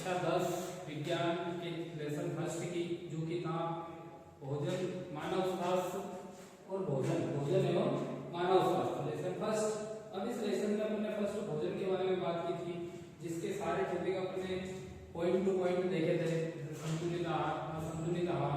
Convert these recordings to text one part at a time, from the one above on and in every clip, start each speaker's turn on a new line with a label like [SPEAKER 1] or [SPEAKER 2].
[SPEAKER 1] कक्षा 10 विज्ञान के लेसन फर्स्ट की जो कि था भोजन मानव स्वास्थ्य और भोजन एवं मानव स्वास्थ्य लेसन फर्स्ट। अब इस लेसन में अपने फर्स्ट भोजन के बारे में बात की थी, जिसके सारे टॉपिक अपने पॉइंट टू पॉइंट देखे थे। संतुलित आहार, असंतुलित आहार,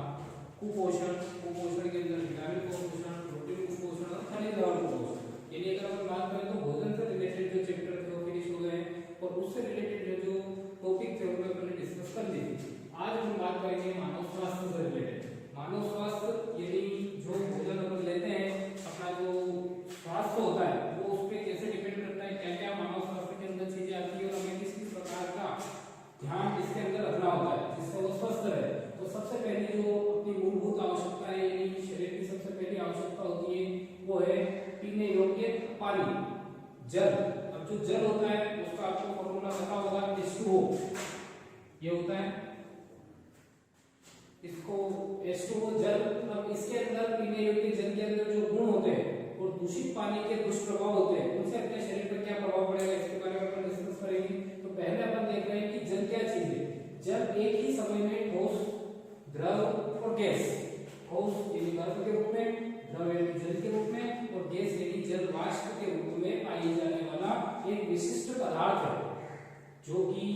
[SPEAKER 1] कुपोषण के अंदर विटामिन कुपोषण, प्रोटीन कुपोषण और खनिज लवण कुपोषण। यानी अगर हम बात करें तो भोजन से रिलेटेड जो चैप्टर थे वो फिनिश हो गए और उससे रिलेटेड जो टॉपिक थे उनको हमने डिस्कस कर ली थी। आज हम बात करेंगे मानव स्वास्थ्य से रिलेटेड। मानव स्वास्थ्य यानी जो भोजन अपन लेते हैं, अपना जो स्वास्थ्य होता है वो उस पर कैसे डिपेंड करता है, क्या क्या मानव स्वास्थ्य के अंदर चीजें आती है और हमें किस किस प्रकार का ध्यान इसके अंदर रखना होता है जिससे वो स्वस्थ रहे। तो सबसे पहली जो अपनी मूलभूत आवश्यकता है यानी शरीर की सबसे पहली आवश्यकता होती है वो है पीने योग्य पानी, जल। अब जो जल होता है उसका आपको फॉर्मूला पता होगा, H2O ये होता है, इसको H2O जल। अब इसके अंदर पीने योग्य जल के अंदर जो गुण होते हैं और दूषित पानी के दुष्प्रभाव होते हैं उनसे अपने शरीर पर क्या प्रभाव पड़ेगा इसके बारे में अपन डिस्कस करेंगे। तो पहले अपन देख रहे हैं कि जल क्या चीज है। जल एक ही समय में ठोस, द्रव और गैस। ठोस यानी बर्फ के रूप में, द्रव यानी जल के रूप में और गैस यानी जल वाष्प के रूप में पाई जाने वाला एक विशिष्ट पदार्थ है जो कि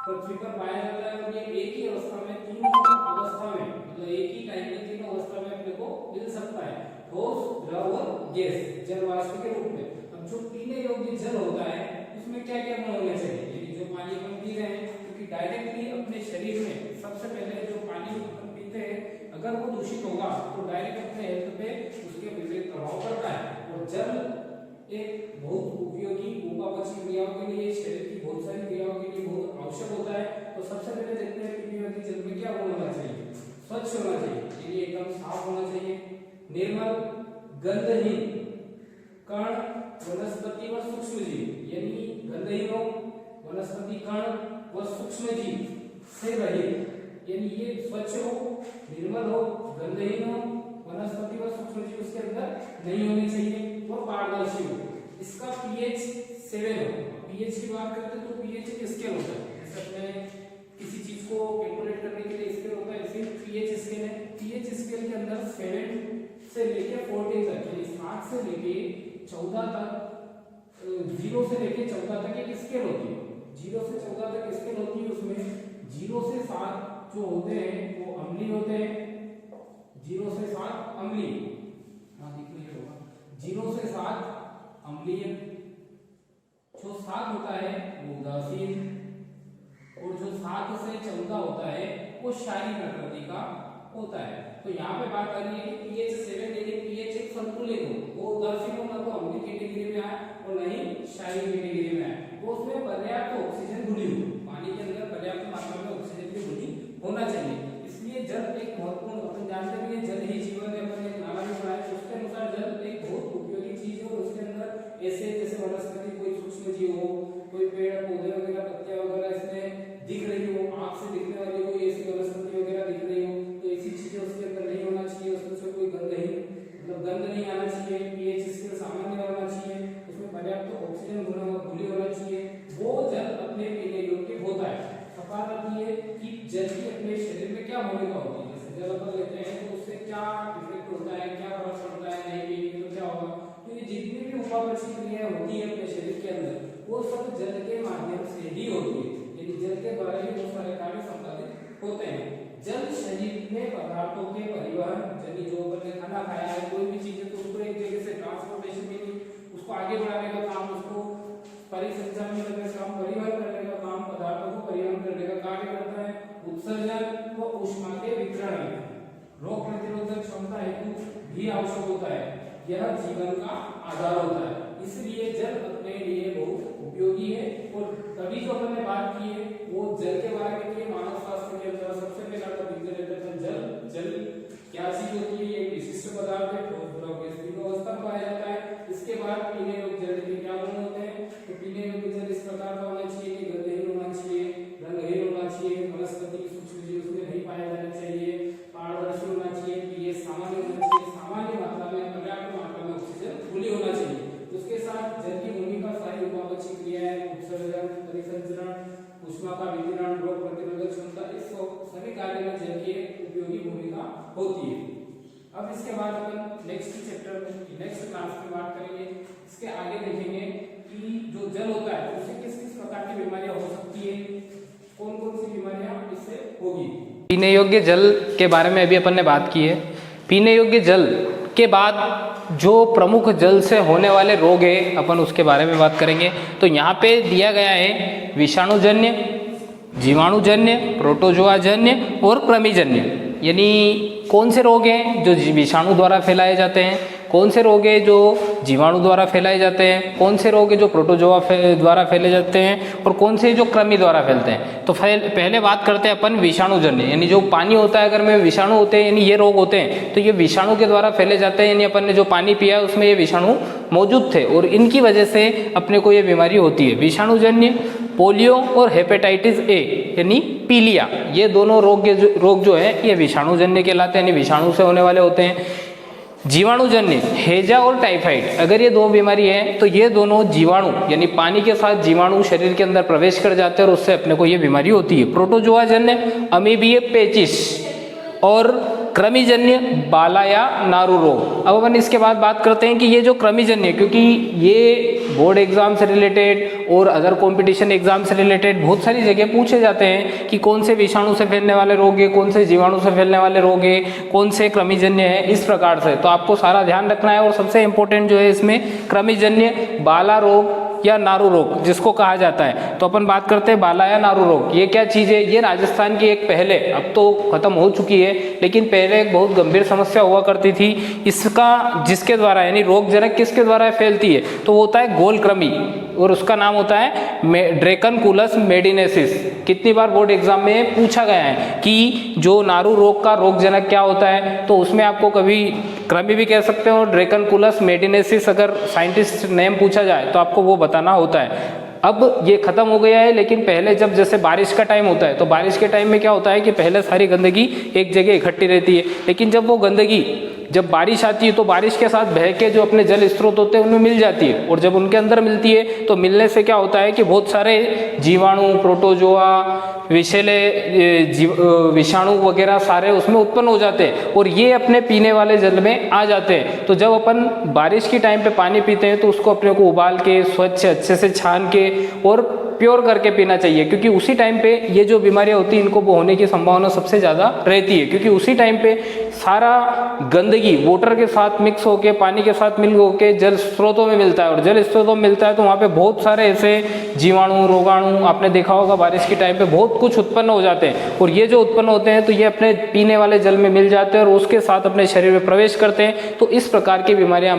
[SPEAKER 1] पृथ्वी पर पाया जाता है। और ये एक ही अवस्था में, तीनों अवस्था में, मतलब एक ही टाइम में तीनों अवस्था में अपने को मिल सकता है, ठोस, द्रव और गैस, जल वाष्प के रूप में। अब जो पीने योग्य जल होता है उसमें क्या क्या गुण होने चाहिए, यानी जो पानी हम पी रहे हैं, क्योंकि डायरेक्टली अपने शरीर में सबसे पहले जो पानी हम पीते हैं अगर वो दूषित होगा तो डायरेक्ट अपने हेल्थ पे उसके विपरीत प्रभाव पड़ता है। और जल एक बहुत उपयोगी उपापचय क्रियाओं के लिए, शरीर की बहुत सारी क्रियाओं के लिए बहुत आवश्यक होता है। तो सबसे पहले देखते हैं पीने योग्य जल में क्या गुण होना चाहिए। स्वच्छ होना चाहिए, यानी एकदम साफ होना चाहिए, निर्मल, गंधहीन, कण, वनस्पति व सूक्ष्म जीव, यानी गंधहीन हो, वनस्पति, कण व सूक्ष्म जीव से रहित, यानी ये स्वच्छ हो, निर्मल हो, गंधहीन हो, वनस्पति व सूक्ष्म जीव उसके अंदर नहीं होनी चाहिए और पारदर्शी हो। इसका pH 7 हो। pH की बात करते हैं तो pH एक स्केल होता है, जैसे अपने किसी चीज को कैलकुलेट करने के लिए स्केल होता है, ऐसे pH स्केल है। pH स्केल के अंदर 7 से लेके 14 तक, यानी 7 से लेके 14 तक, 0 से लेके 14 तक एक स्केल होती है। 0 से 14 तक स्केल होती है, उसमें 0 से 7 जो होते हैं वो अम्लीय होते हैं। 0 से 7 अम्लीय, 0 से 7 अम्लीय, जो 7 होता है वो उदासीन और जो 7 से 14 होता है वो क्षारीय प्रकृति का होता है। तो यहाँ पे बात कर रही है कि pH 7 यानी pH एक संतुलित हो, वो उदासीन हो, ना तो अम्लीय कैटेगरी में आए और न ही क्षारीय कैटेगरी में आए, वो उसमें पर्याप्त ऑक्सीजन घुली हो, पानी के अंदर पर्याप्त मात्रा में ऑक्सीजन की घुली होना चाहिए। इसलिए जल एक महत्वपूर्ण, अपन जानते हैं जल ही जीवन है, अपन एक नारा भी पढ़ा है, उसके अनुसार जल एक बहुत उपयोगी चीज है। और उसके अंदर ऐसे जैसे वनस्पति, कोई सूक्ष्म जीव हो, कोई पेड़ पौधे वगैरह, पत्तियां वगैरह इसमें दिख रही हो, आंख से दिखने वाली कोई ऐसी वनस्पति वगैरह दिख रही हो, तो ऐसी चीजें उसके अंदर नहीं होना चाहिए। उसमें से कोई गंध नहीं, मतलब गंध नहीं आना चाहिए, pH स्केल सामान्य होना चाहिए, उसमें पर्याप्त ऑक्सीजन घुली होना चाहिए, वो जल अपने पीने योग्य होता है। सवाल आती है कि जल की अपने शरीर में क्या भूमिका होती है। जैसे जल अपन लेते हैं तो उससे क्या इफेक्ट होता है, क्या फर्क पड़ता है, नहीं पीने तो क्या होगा। तो ये जितनी भी उपापचय क्रियाएं होती है अपने शरीर के अंदर वो सब जल के माध्यम से ही होती है, यानी जल के द्वारा ही बहुत सारे कार्य संपादित होते हैं। जल शरीर में पदार्थों के परिवहन, यानी जो अपन ने खाना खाया है, कोई भी चीज है तो उसको एक जगह से ट्रांसपोर्टेशन के लिए उसको आगे बढ़ाने का काम, उसको परिसंचरण में करने का काम, परिवहन करने का काम, पदार्थों को परिवहन करने का कार्य करता है। उत्सर्जन व ऊष्मा के वितरण में रोग प्रतिरोधक क्षमता हेतु भी आवश्यक होता है। यह जीवन का आधार होता है, इसलिए जल अपने लिए बहुत उपयोगी है। और तभी जो हमने बात की है वो जल के बारे में की, मानव स्वास्थ्य के अंदर सबसे पहला टॉपिक जल। जल क्या चीज होती है, एक विशिष्ट पदार्थ है, ठोस, द्रव, गैस तीनों अवस्था में पाया जाता है। इसके बाद पीने योग्य जल के क्या गुण होते हैं, तो पीने योग्य जल इस प्रकार का होना चाहिए कि गंधहीन होना चाहिए, रंगहीन होना चाहिए, वनस्पति सूक्ष्म जीव उसमें नहीं पाया जाना चाहिए, पारदर्शी होना चाहिए, pH सामान्य होना चाहिए, सामान्य मात्रा में पर्याप्त मात्रा में ऑक्सीजन घुली होना चाहिए। उसके साथ जल की भूमिका सारी उपापचय क्रियाएं, उत्सर्जन, परिसंचरण, ऊष्मा का विकिरण, रोग प्रतिरोधक क्षमता, इस सभी कार्य में जल की एक उपयोगी भूमिका होती है। अब इसके बाद अपन नेक्स्ट चैप्टर में नेक्स्ट क्लास में बात करेंगे, इसके आगे देखेंगे कि जो जल होता है उससे किस किस प्रकार की बीमारियां हो सकती है, कौन कौन सी बीमारियां इससे होगी। पीने योग्य जल के बारे में अभी अपन ने बात की है। पीने योग्य जल के बाद जो प्रमुख जल से होने वाले रोग है अपन उसके बारे में बात करेंगे। तो यहाँ पे दिया गया है विषाणुजन्य, जीवाणुजन्य, प्रोटोजोआजन्य और कृमिजन्य। यानी कौन से रोग हैं जो विषाणु द्वारा फैलाए जाते हैं, कौन से रोग है जो जीवाणु द्वारा फैलाए जाते हैं, कौन से रोग है जो प्रोटोजोआ द्वारा फैले जाते हैं और कौन से जो कृमि द्वारा फैलते हैं। तो पहले बात करते हैं अपन विषाणुजन्य, यानी जो पानी होता है अगर में विषाणु होते हैं यानी ये रोग होते हैं तो ये विषाणु के द्वारा फैले जाते हैं। यानी अपन ने जो पानी पिया उसमें ये विषाणु मौजूद थे और इनकी वजह से अपने को ये बीमारी होती है। विषाणुजन्य पोलियो और हेपेटाइटिस ए यानी पीलिया, ये दोनों रोग जो है ये विषाणुजन्य कहलाते हैं, यानी विषाणु से होने वाले होते हैं। जीवाणुजन्य हैजा और टाइफाइड, अगर ये दो बीमारी है तो ये दोनों जीवाणु यानी पानी के साथ जीवाणु शरीर के अंदर प्रवेश कर जाते हैं और उससे अपने को ये बीमारी होती है। प्रोटोजोआजन्य अमीबिया पेचिस और कृमिजन्य बाला या नारू रोग। अब अपन इसके बाद बात करते हैं कि ये जो कृमिजन्य, क्योंकि ये बोर्ड एग्जाम से रिलेटेड और अदर कंपटीशन एग्जाम से रिलेटेड बहुत सारी जगह पूछे जाते हैं कि कौन से विषाणु से फैलने वाले रोग है, कौन से जीवाणु से फैलने वाले रोग है, कौन से कृमिजन्य है, इस प्रकार से। तो आपको सारा ध्यान रखना है और सबसे इंपॉर्टेंट जो है इसमें कृमिजन्य बाला रोग या नारू रोग जिसको कहा जाता है। तो अपन बात करते हैं बाला या नारू रोग, ये क्या चीज है। ये राजस्थान की एक पहले, अब तो खत्म हो चुकी है, लेकिन पहले एक बहुत गंभीर समस्या हुआ करती थी इसका, जिसके द्वारा यानी रोगजनक किसके द्वारा फैलती है तो वो होता है गोल कृमि और उसका नाम होता है ड्रैकनकुलस मेडिनेसिस। कितनी बार बोर्ड एग्जाम में पूछा गया है कि जो नारू रोग का रोगजनक क्या होता है, तो उसमें आपको कभी कृमि भी कह सकते हो और ड्रैकनकुलस मेडिनेसिस अगर साइंटिस्ट नेम पूछा जाए तो आपको वो बताना होता है। अब ये खत्म हो गया है, लेकिन पहले जब जैसे बारिश का टाइम होता है तो बारिश के टाइम में क्या होता है कि पहले सारी गंदगी एक जगह इकट्ठी रहती है, लेकिन जब वो गंदगी जब बारिश आती है तो बारिश के साथ बह के जो अपने जल स्रोत होते हैं उनमें मिल जाती है और जब उनके अंदर मिलती है तो मिलने से क्या होता है कि बहुत सारे जीवाणु, प्रोटोजोआ, विषैले विषाणु वगैरह सारे उसमें उत्पन्न हो जाते हैं और ये अपने पीने वाले जल में आ जाते हैं। तो जब अपन बारिश के टाइम पे पानी पीते हैं तो उसको अपने को उबाल के स्वच्छ अच्छे से छान के और प्योर करके पीना चाहिए, क्योंकि उसी टाइम पे ये जो बीमारियां होती हैं इनको होने की संभावना सबसे ज़्यादा रहती है, क्योंकि उसी टाइम पे सारा गंदगी वाटर के साथ मिक्स होके पानी के साथ मिल होके जल स्रोतों में मिलता है और जल स्रोतों में मिलता है तो वहाँ पे बहुत सारे ऐसे जीवाणु, रोगाणु आपने देखा होगा बारिश के टाइम पे बहुत कुछ उत्पन्न हो जाते हैं और ये जो उत्पन्न होते हैं तो ये अपने पीने वाले जल में मिल जाते हैं और उसके साथ अपने शरीर में प्रवेश करते हैं। तो इस प्रकार की बीमारियां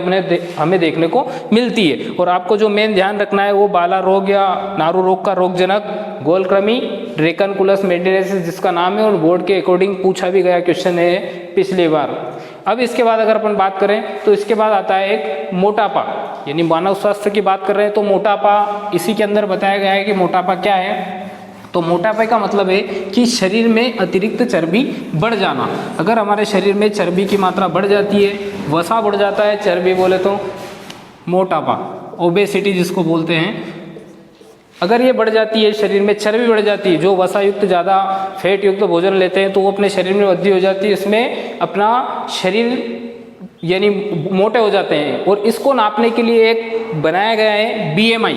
[SPEAKER 1] हमें देखने को मिलती है और आपको जो मेन ध्यान रखना है वो बाला रोग या नारू रोग का रोगजनक गोल कृमि ड्रैकनकुलस मेडिनेसिस जिसका नाम है और बोर्ड के अकॉर्डिंग पूछा भी गया क्वेश्चन है पिछली बार। अब इसके बाद अगर अपन बात करें तो इसके बाद आता है एक मोटापा, यानी मानव स्वास्थ्य की बात कर रहे हैं तो मोटापा इसी के अंदर बताया गया है कि मोटापा क्या है। तो मोटापे का मतलब है कि शरीर में अतिरिक्त चर्बी बढ़ जाना। अगर हमारे शरीर में चर्बी की मात्रा बढ़ जाती है, वसा बढ़ जाता है, चर्बी बोले तो मोटापा, ओबेसिटी जिसको बोलते हैं, अगर ये बढ़ जाती है, शरीर में चर्बी बढ़ जाती है, जो वसा युक्त ज़्यादा फैट युक्त भोजन लेते हैं तो वो अपने शरीर में वृद्धि हो जाती है, इसमें अपना शरीर यानी मोटे हो जाते हैं। और इसको नापने के लिए एक बनाया गया है BMI,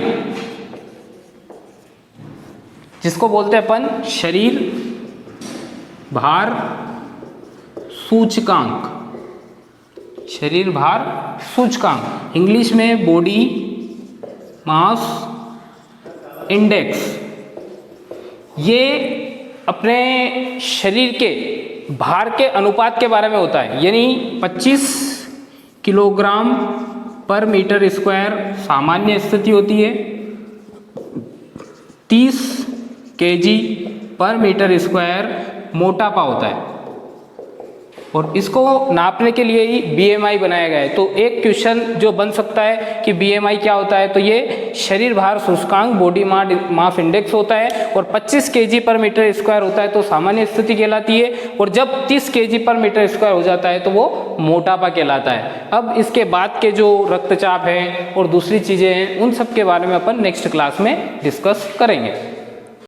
[SPEAKER 1] जिसको बोलते हैं अपन शरीर भार सूचकांक, शरीर भार सूचकांक, इंग्लिश में बॉडी मास इंडेक्स। ये अपने शरीर के भार के अनुपात के बारे में होता है, यानी 25 किलोग्राम पर मीटर स्क्वायर सामान्य स्थिति होती है, 30 केजी पर मीटर स्क्वायर मोटापा होता है और इसको नापने के लिए ही BMI बनाया गया है। तो एक क्वेश्चन जो बन सकता है कि BMI क्या होता है, तो ये शरीर भार सूचकांक बॉडी मास इंडेक्स होता है और 25 केजी पर मीटर स्क्वायर होता है तो सामान्य स्थिति कहलाती है और जब 30 केजी पर मीटर स्क्वायर हो जाता है तो वो मोटापा कहलाता है। अब इसके बाद के जो रक्तचाप है और दूसरी चीज़ें हैं उन सब के बारे में अपन नेक्स्ट क्लास में डिस्कस करेंगे।